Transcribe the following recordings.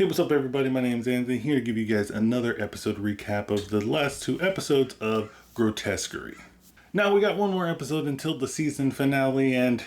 Hey, what's up everybody? My name's Anthony, here to give you guys another episode recap of the last two episodes of Grotesquerie. Now we got one more episode until the season finale, and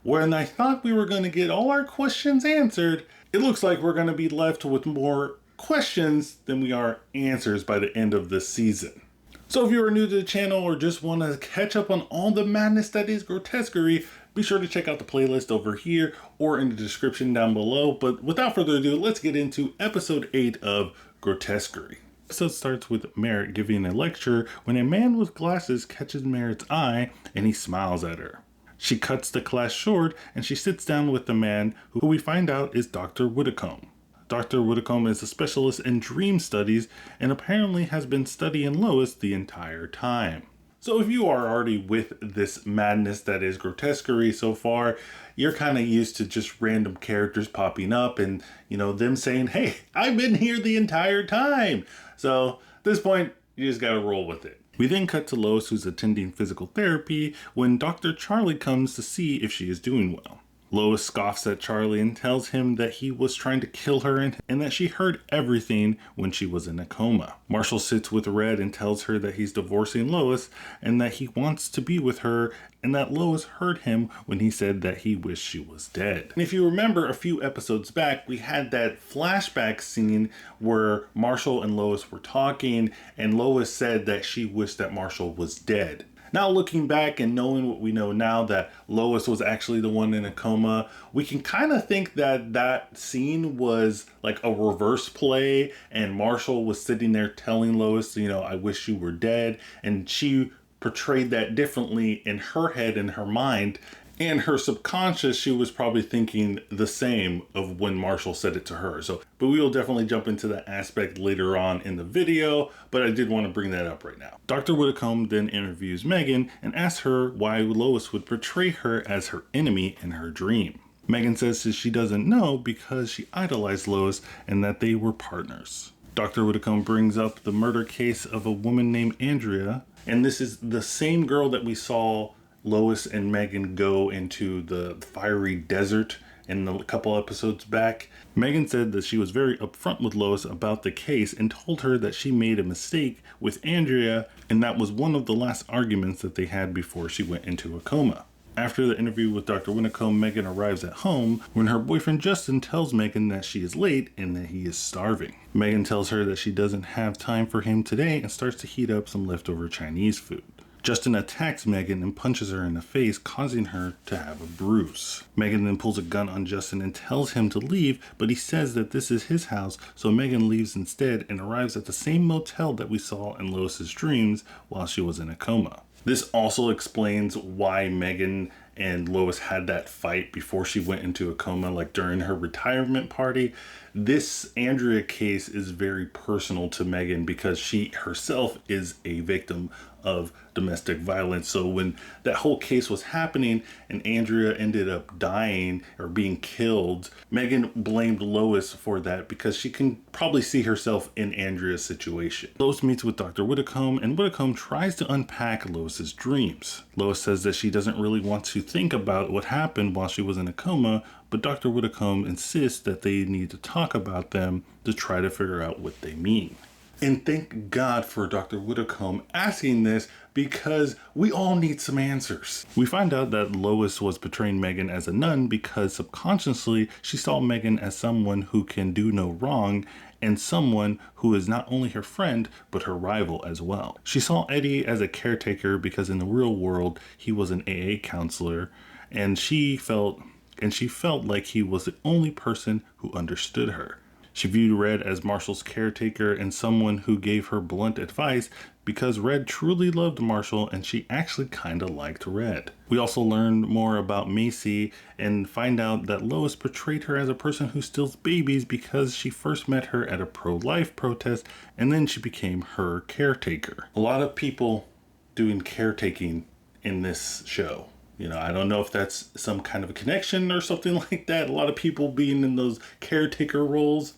when I thought we were going to get all our questions answered, it looks like we're going to be left with more questions than we are answers by the end of this season. So if you are new to the channel or just want to catch up on all the madness that is Grotesquerie, be sure to check out the playlist over here or in the description down below. But without further ado, let's get into episode 8 of Grotesquerie. The episode starts with Merritt giving a lecture when a man with glasses catches Merritt's eye and he smiles at her. She cuts the class short and she sits down with the man who we find out is Dr. Whitcomb. Dr. Whitcomb is a specialist in dream studies and apparently has been studying Lois the entire time. So if you are already with this madness that is Grotesquerie so far, you're kind of used to just random characters popping up and, them saying, hey, I've been here the entire time. So at this point, you just got to roll with it. We then cut to Lois, who's attending physical therapy, when Dr. Charlie comes to see if she is doing well. Lois scoffs at Charlie and tells him that he was trying to kill her and that she heard everything when she was in a coma. Marshall sits with Red and tells her that he's divorcing Lois and that he wants to be with her and that Lois heard him when he said that he wished she was dead. And if you remember a few episodes back, we had that flashback scene where Marshall and Lois were talking and Lois said that she wished that Marshall was dead. Now looking back and knowing what we know now that Lois was actually the one in a coma, we can kind of think that that scene was like a reverse play and Marshall was sitting there telling Lois, I wish you were dead. And she portrayed that differently in her head and her mind. And her subconscious, she was probably thinking the same of when Marshall said it to her. But we will definitely jump into that aspect later on in the video, but I did want to bring that up right now. Dr. Whitcomb then interviews Megan and asks her why Lois would portray her as her enemy in her dream. Megan says that she doesn't know because she idolized Lois and that they were partners. Dr. Whitcomb brings up the murder case of a woman named Andrea, and this is the same girl that we saw Lois and Megan go into the fiery desert in a couple episodes back. Megan said that she was very upfront with Lois about the case and told her that she made a mistake with Andrea, and that was one of the last arguments that they had before she went into a coma. After the interview with Dr. Whitcomb, Megan arrives at home when her boyfriend Justin tells Megan that she is late and that he is starving. Megan tells her that she doesn't have time for him today and starts to heat up some leftover Chinese food. Justin attacks Megan and punches her in the face, causing her to have a bruise. Megan then pulls a gun on Justin and tells him to leave, but he says that this is his house, so Megan leaves instead and arrives at the same motel that we saw in Lois's dreams while she was in a coma. This also explains why Megan and Lois had that fight before she went into a coma, like during her retirement party. This Andrea case is very personal to Megan because she herself is a victim of domestic violence. So when that whole case was happening and Andrea ended up dying or being killed, Megan blamed Lois for that because she can probably see herself in Andrea's situation. Lois meets with Dr. Whitcomb and Whitcomb tries to unpack Lois's dreams. Lois says that she doesn't really want to think about what happened while she was in a coma, but Dr. Whitcomb insists that they need to talk about them to try to figure out what they mean. And thank God for Dr. Whitcomb asking this because we all need some answers. We find out that Lois was portraying Megan as a nun because subconsciously she saw Megan as someone who can do no wrong and someone who is not only her friend but her rival as well. She saw Eddie as a caretaker because in the real world he was an AA counselor and she felt like he was the only person who understood her. She viewed Red as Marshall's caretaker and someone who gave her blunt advice because Red truly loved Marshall and she actually kinda liked Red. We also learned more about Macy and find out that Lois portrayed her as a person who steals babies because she first met her at a pro-life protest and then she became her caretaker. A lot of people doing caretaking in this show. I don't know if that's some kind of a connection or something like that. A lot of people being in those caretaker roles.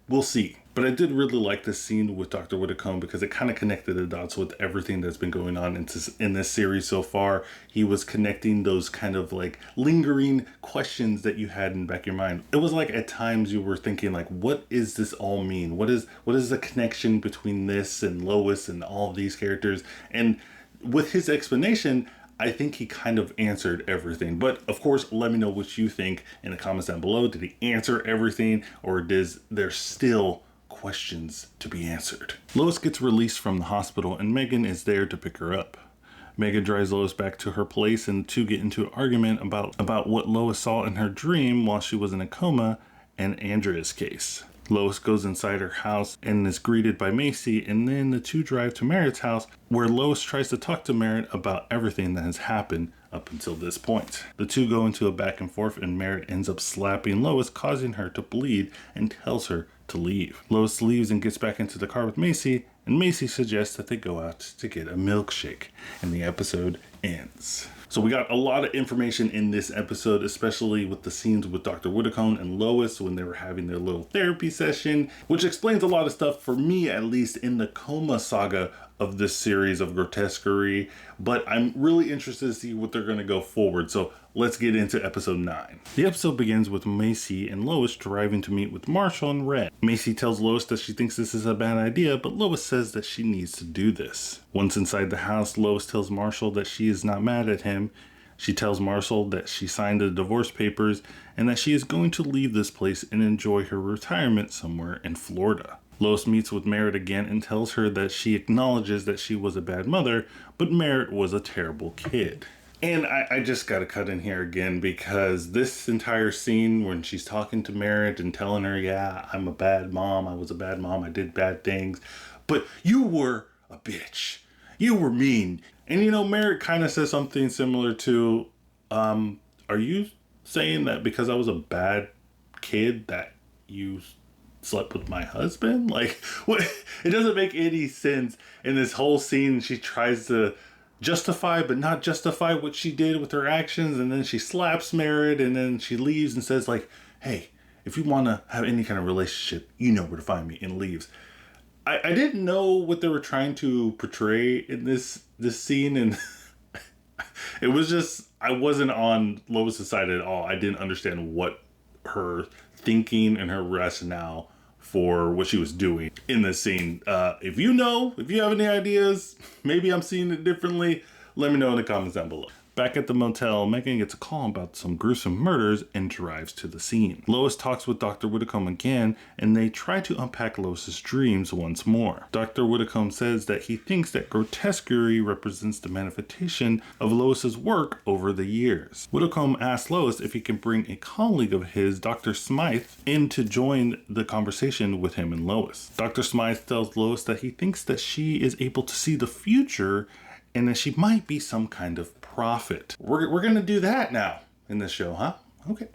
We'll see. But I did really like this scene with Dr. Whitcomb because it kind of connected the dots with everything that's been going on in this series so far. He was connecting those kind of like lingering questions that you had in the back of your mind. It was like at times you were thinking like, what does this all mean? What is the connection between this and Lois and all of these characters? And with his explanation, I think he kind of answered everything. But of course, let me know what you think in the comments down below. Did he answer everything, or is there still questions to be answered? Lois gets released from the hospital and Megan is there to pick her up. Megan drives Lois back to her place and the two get into an argument about what Lois saw in her dream while she was in a coma and Andrea's case. Lois goes inside her house and is greeted by Macy, and then the two drive to Merritt's house where Lois tries to talk to Merritt about everything that has happened up until this point. The two go into a back and forth and Merritt ends up slapping Lois, causing her to bleed, and tells her to leave. Lois leaves and gets back into the car with Macy, and Macy suggests that they go out to get a milkshake, and the episode ends. So we got a lot of information in this episode, especially with the scenes with Dr. Whitcomb and Lois when they were having their little therapy session, which explains a lot of stuff for me, at least in the coma saga of this series of Grotesquerie. But I'm really interested to see what they're going to go forward. So let's get into episode 9. The episode begins with Macy and Lois driving to meet with Marshall and Red. Macy tells Lois that she thinks this is a bad idea, but Lois says that she needs to do this. Once inside the house, Lois tells Marshall that she is not mad at him. She tells Marshall that she signed the divorce papers and that she is going to leave this place and enjoy her retirement somewhere in Florida. Lois meets with Merritt again and tells her that she acknowledges that she was a bad mother, but Merritt was a terrible kid. And I just gotta cut in here again, because this entire scene when she's talking to Merritt and telling her, yeah, I'm a bad mom, I was a bad mom, I did bad things, but you were a bitch. You were mean. And you know, Merritt kind of says something similar to, are you saying that because I was a bad kid that you slept with my husband? Like, what? It doesn't make any sense. In this whole scene, she tries to justify but not justify what she did with her actions, and then she slaps Merritt, and then she leaves and says like, hey, if you want to have any kind of relationship, you know where to find me, and leaves. I didn't know what they were trying to portray in this scene, and it was just, I wasn't on Lois' side at all. I didn't understand what her thinking and her rationale for what she was doing in this scene. If you have any ideas, maybe I'm seeing it differently, let me know in the comments down below. Back at the motel, Megan gets a call about some gruesome murders and drives to the scene. Lois talks with Dr. Whitcomb again, and they try to unpack Lois's dreams once more. Dr. Whitcomb says that he thinks that Grotesquerie represents the manifestation of Lois's work over the years. Whitcomb asks Lois if he can bring a colleague of his, Dr. Smythe, in to join the conversation with him and Lois. Dr. Smythe tells Lois that he thinks that she is able to see the future and that she might be some kind of prophet. We're gonna do that now in this show, huh?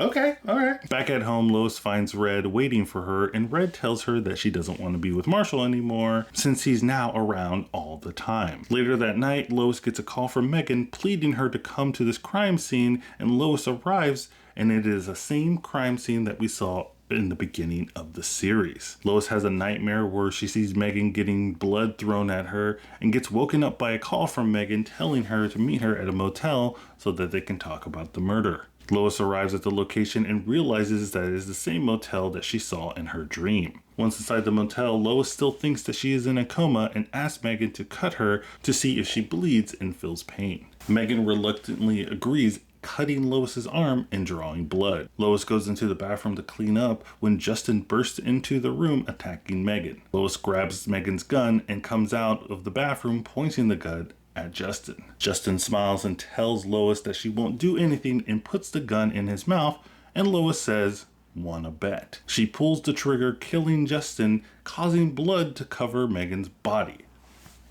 Okay, all right. Back at home, Lois finds Red waiting for her, and Red tells her that she doesn't want to be with Marshall anymore since he's now around all the time. Later that night, Lois gets a call from Megan pleading her to come to this crime scene, and Lois arrives, and it is the same crime scene that we saw in the beginning of the series. Lois has a nightmare where she sees Megan getting blood thrown at her and gets woken up by a call from Megan telling her to meet her at a motel so that they can talk about the murder. Lois arrives at the location and realizes that it is the same motel that she saw in her dream. Once inside the motel, Lois still thinks that she is in a coma and asks Megan to cut her to see if she bleeds and feels pain. Megan reluctantly agrees, cutting Lois's arm and drawing blood. Lois goes into the bathroom to clean up when Justin bursts into the room attacking Megan. Lois grabs Megan's gun and comes out of the bathroom pointing the gun at Justin. Justin smiles and tells Lois that she won't do anything and puts the gun in his mouth, and Lois says, "Wanna bet?" She pulls the trigger, killing Justin, causing blood to cover Megan's body.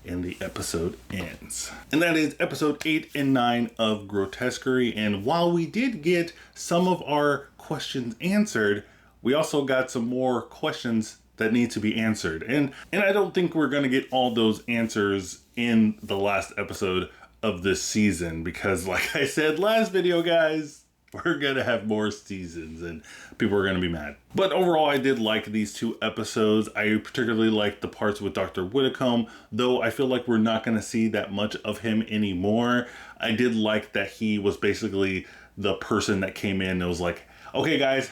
And the episode ends. And that is episode 8 and 9 of Grotesquerie. And while we did get some of our questions answered, we also got some more questions that need to be answered. And I don't think we're going to get all those answers in the last episode of this season, because like I said last video, guys, We're going to have more seasons and people are going to be mad. But overall, I did like these 2 episodes. I particularly liked the parts with Dr. Whitcomb, though I feel like we're not going to see that much of him anymore. I did like that he was basically the person that came in and was like, okay, guys,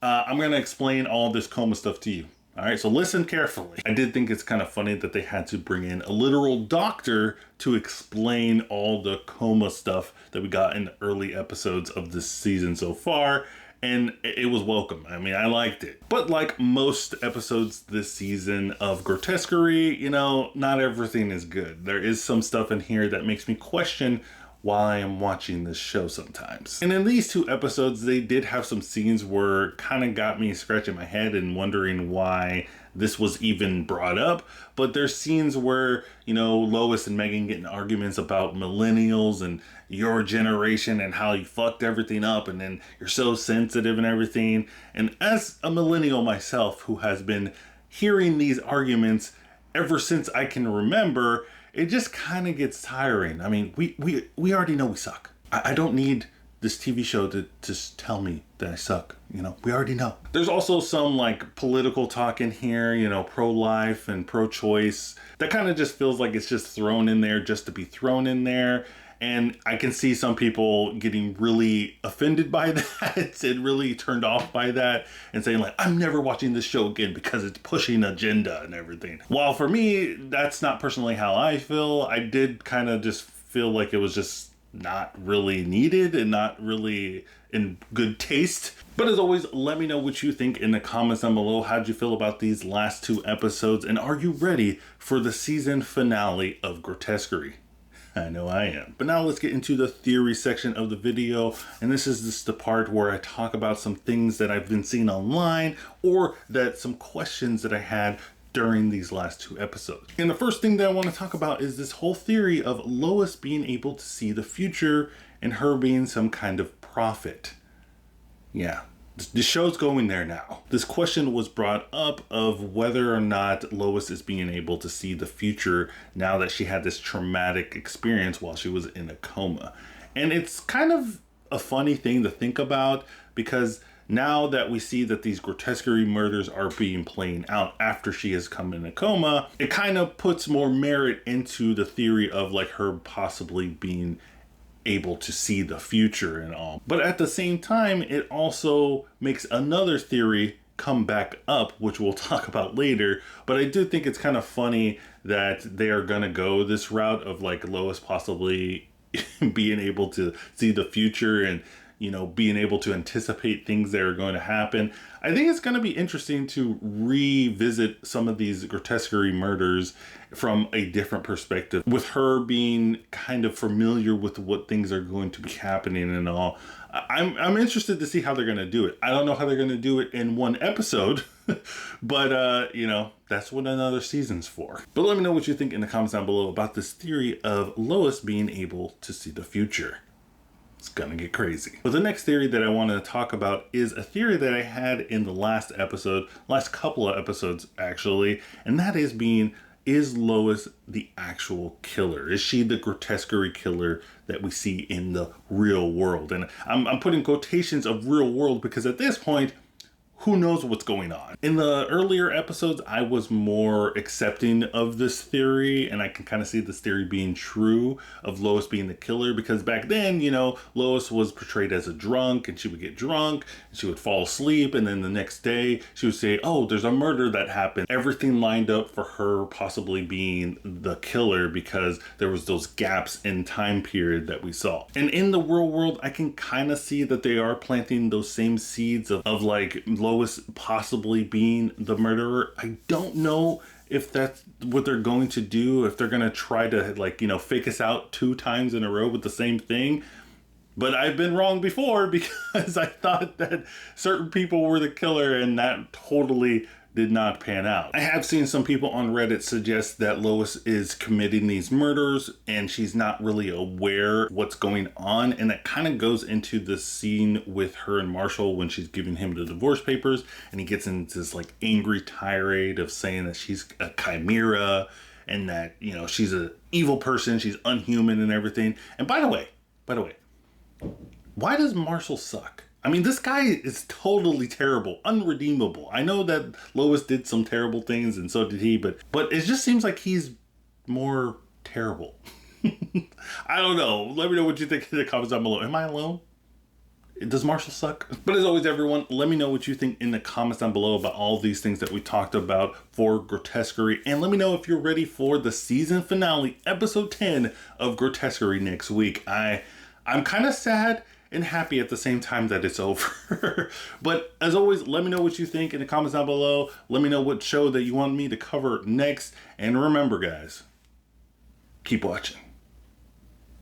I'm going to explain all this coma stuff to you. All right, so listen carefully. I did think it's kind of funny that they had to bring in a literal doctor to explain all the coma stuff that we got in the early episodes of this season so far. And it was welcome. I mean, I liked it. But like most episodes this season of Grotesquerie, you know, not everything is good. There is some stuff in here that makes me question while I am watching this show sometimes. And in these 2 episodes, they did have some scenes where kind of got me scratching my head and wondering why this was even brought up. But there's scenes where, you know, Lois and Megan get in arguments about millennials and your generation and how you fucked everything up and then you're so sensitive and everything. And as a millennial myself who has been hearing these arguments ever since I can remember, it just kind of gets tiring. I mean, we already know we suck. I don't need this TV show to just tell me that I suck. You know, we already know. There's also some like political talk in here, you know, pro-life and pro-choice. That kind of just feels like it's just thrown in there just to be thrown in there. And I can see some people getting really offended by that and really turned off by that and saying like, I'm never watching this show again because it's pushing agenda and everything. While for me, that's not personally how I feel. I did kind of just feel like it was just not really needed and not really in good taste. But as always, let me know what you think in the comments down below. How'd you feel about these last 2 episodes? And are you ready for the season finale of Grotesquerie? I know I am. But now let's get into the theory section of the video. And this is just the part where I talk about some things that I've been seeing online or that some questions that I had during these last 2 episodes. And the first thing that I want to talk about is this whole theory of Lois being able to see the future and her being some kind of prophet. Yeah. The show's going there now. This question was brought up of whether or not Lois is being able to see the future now that she had this traumatic experience while she was in a coma. And it's kind of a funny thing to think about because now that we see that these Grotesquerie murders are being playing out after she has come in a coma, it kind of puts more merit into the theory of like her possibly being able to see the future and all. But at the same time, it also makes another theory come back up, which we'll talk about later. But I do think it's kind of funny that they are going to go this route of like Lois possibly being able to see the future and, you know, being able to anticipate things that are going to happen. I think it's going to be interesting to revisit some of these Grotesquerie murders from a different perspective, with her being kind of familiar with what things are going to be happening and all. I'm interested to see how they're going to do it. I don't know how they're going to do it in one episode, but you know, that's what another season's for. But let me know what you think in the comments down below about this theory of Lois being able to see the future. It's gonna get crazy. But the next theory that I want to talk about is a theory that I had in the last couple of episodes actually, and that is Lois the actual killer? Is she the Grotesquerie killer that we see in the real world? And I'm putting quotations of real world because at this point, who knows what's going on? In the earlier episodes, I was more accepting of this theory, and I can kind of see this theory being true of Lois being the killer, because back then, you know, Lois was portrayed as a drunk, and she would get drunk, and she would fall asleep, and then the next day, she would say, oh, there's a murder that happened. Everything lined up for her possibly being the killer because there was those gaps in time period that we saw. And in the real world, I can kind of see that they are planting those same seeds of like Lois possibly being the murderer. I don't know if that's what they're going to do, if they're going to try to, like, you know, fake us out 2 times in a row with the same thing. But I've been wrong before because I thought that certain people were the killer and that totally did not pan out. I have seen some people on Reddit suggest that Lois is committing these murders and she's not really aware what's going on, and that kind of goes into the scene with her and Marshall when she's giving him the divorce papers and he gets into this like angry tirade of saying that she's a chimera and that, you know, she's an evil person, she's unhuman and everything. And by the way, Why does Marshall suck? I mean, this guy is totally terrible, unredeemable. I know that Lois did some terrible things and so did he, but it just seems like he's more terrible. I don't know. Let me know what you think in the comments down below. Am I alone? Does Marshall suck? But as always, everyone, let me know what you think in the comments down below about all these things that we talked about for Grotesquerie. And let me know if you're ready for the season finale, episode 10 of Grotesquerie next week. I'm kind of sad and happy at the same time that it's over. But as always, let me know what you think in the comments down below. Let me know what show that you want me to cover next. And remember, guys, keep watching.